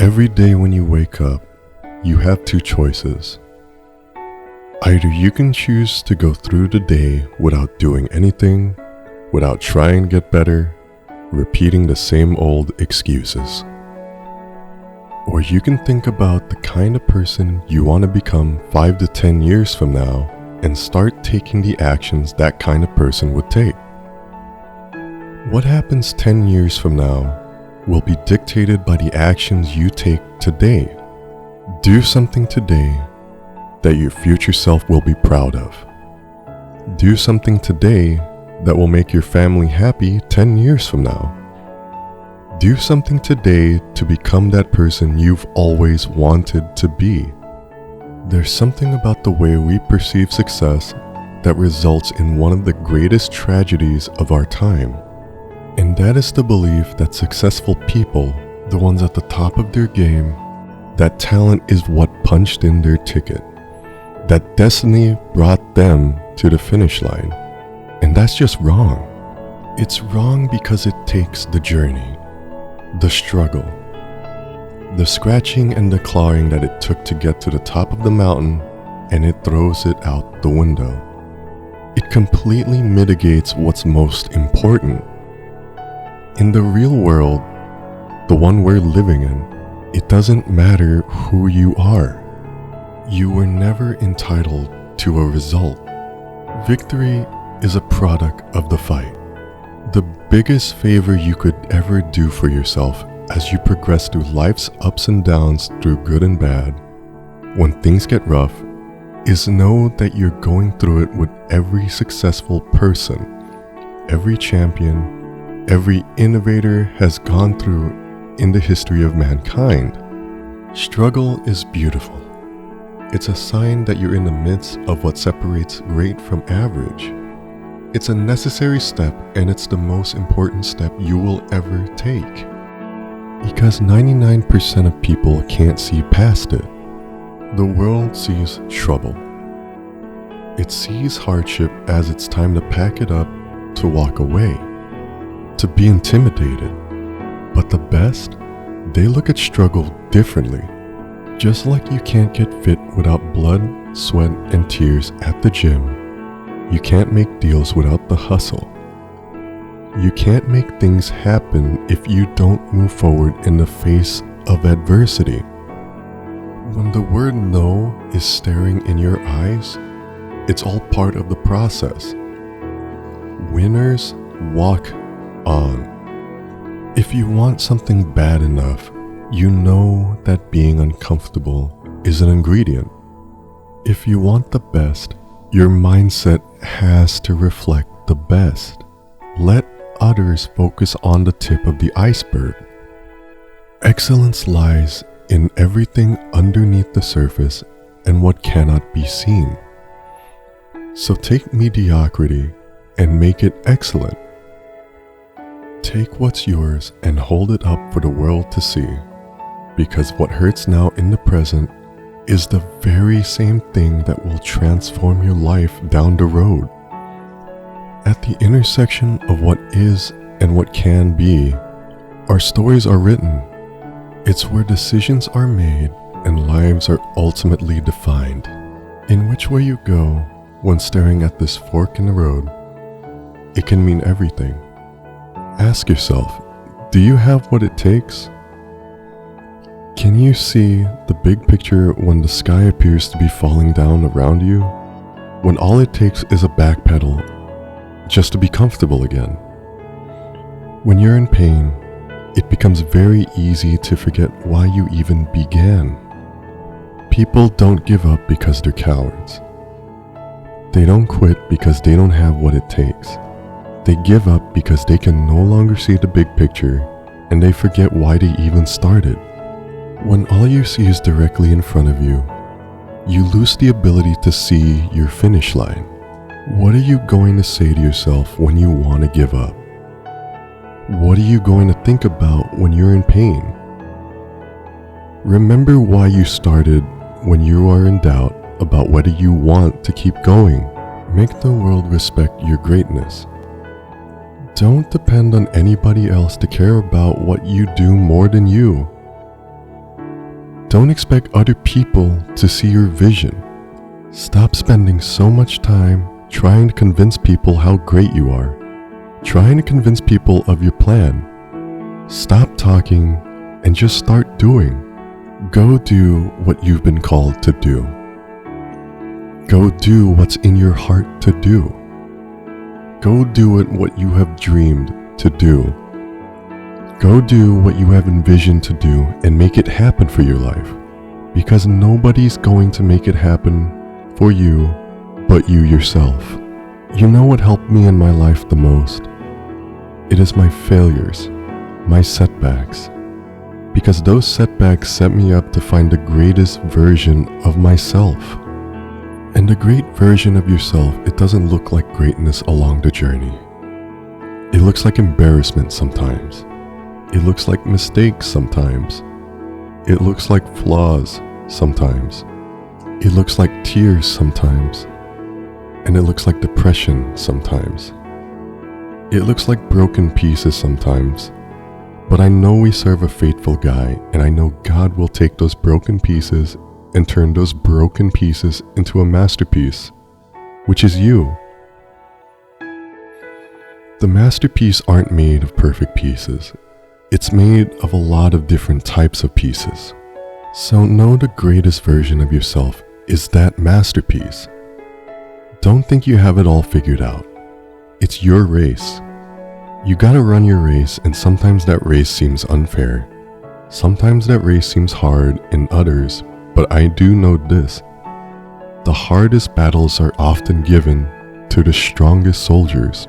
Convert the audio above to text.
Every day when you wake up, you have two choices. Either you can choose to go through the day without doing anything, without trying to get better, repeating the same old excuses. Or you can think about the kind of person you want to become 5 to 10 years from now and start taking the actions that kind of person would take. What happens 10 years from now will be dictated by the actions you take today. Do something today that your future self will be proud of. Do something today that will make your family happy 10 years from now. Do something today to become that person you've always wanted to be. There's something about the way we perceive success that results in one of the greatest tragedies of our time. And that is the belief that successful people, the ones at the top of their game, that talent is what punched in their ticket, that destiny brought them to the finish line. And that's just wrong. It's wrong because it takes the journey, the struggle, the scratching and the clawing that it took to get to the top of the mountain, and it throws it out the window. It completely mitigates what's most important. In the real world, the one we're living in, it doesn't matter who you are. You were never entitled to a result. Victory is a product of the fight. The biggest favor you could ever do for yourself as you progress through life's ups and downs through good and bad, when things get rough, is know that you're going through it with every successful person, every champion, every innovator has gone through in the history of mankind. Struggle is beautiful. It's a sign that you're in the midst of what separates great from average. It's a necessary step, and it's the most important step you will ever take. Because 99% of people can't see past it. The world sees trouble. It sees hardship as it's time to pack it up, to walk away, to be intimidated. But the best, they look at struggle differently. Just like you can't get fit without blood, sweat, and tears at the gym, you can't make deals without the hustle. You can't make things happen if you don't move forward in the face of adversity. When the word no is staring in your eyes, it's all part of the process. Winners walk on. If you want something bad enough, you know that being uncomfortable is an ingredient. If you want the best, your mindset has to reflect the best. Let others focus on the tip of the iceberg. Excellence lies in everything underneath the surface and what cannot be seen. So take mediocrity and make it excellent. Take what's yours and hold it up for the world to see, because what hurts now in the present is the very same thing that will transform your life down the road. At the intersection of what is and what can be, our stories are written. It's where decisions are made and lives are ultimately defined. In which way you go when staring at this fork in the road, it can mean everything. Ask yourself, do you have what it takes? Can you see the big picture when the sky appears to be falling down around you? When all it takes is a back pedal just to be comfortable again? When you're in pain, it becomes very easy to forget why you even began. People don't give up because they're cowards. They don't quit because they don't have what it takes. They give up because they can no longer see the big picture, and they forget why they even started. When all you see is directly in front of you, you lose the ability to see your finish line. What are you going to say to yourself when you want to give up? What are you going to think about when you're in pain? Remember why you started when you are in doubt about whether you want to keep going. Make the world respect your greatness. Don't depend on anybody else to care about what you do more than you. Don't expect other people to see your vision. Stop spending so much time trying to convince people how great you are, trying to convince people of your plan. Stop talking and just start doing. Go do what you've been called to do. Go do what's in your heart to do. Go do what you have dreamed to do. Go do what you have envisioned to do and make it happen for your life. Because nobody's going to make it happen for you but you yourself. You know what helped me in my life the most? It is my failures, my setbacks. Because those setbacks set me up to find the greatest version of myself. And the great version of yourself, it doesn't look like greatness along the journey. It looks like embarrassment sometimes. It looks like mistakes sometimes. It looks like flaws sometimes. It looks like tears sometimes. And it looks like depression sometimes. It looks like broken pieces sometimes. But I know we serve a faithful guy, and I know God will take those broken pieces and turn those broken pieces into a masterpiece, which is you. The masterpiece aren't made of perfect pieces. It's made of a lot of different types of pieces. So know the greatest version of yourself is that masterpiece. Don't think you have it all figured out. It's your race. You gotta run your race, and sometimes that race seems unfair. Sometimes that race seems hard in others, but I do know this. The hardest battles are often given to the strongest soldiers.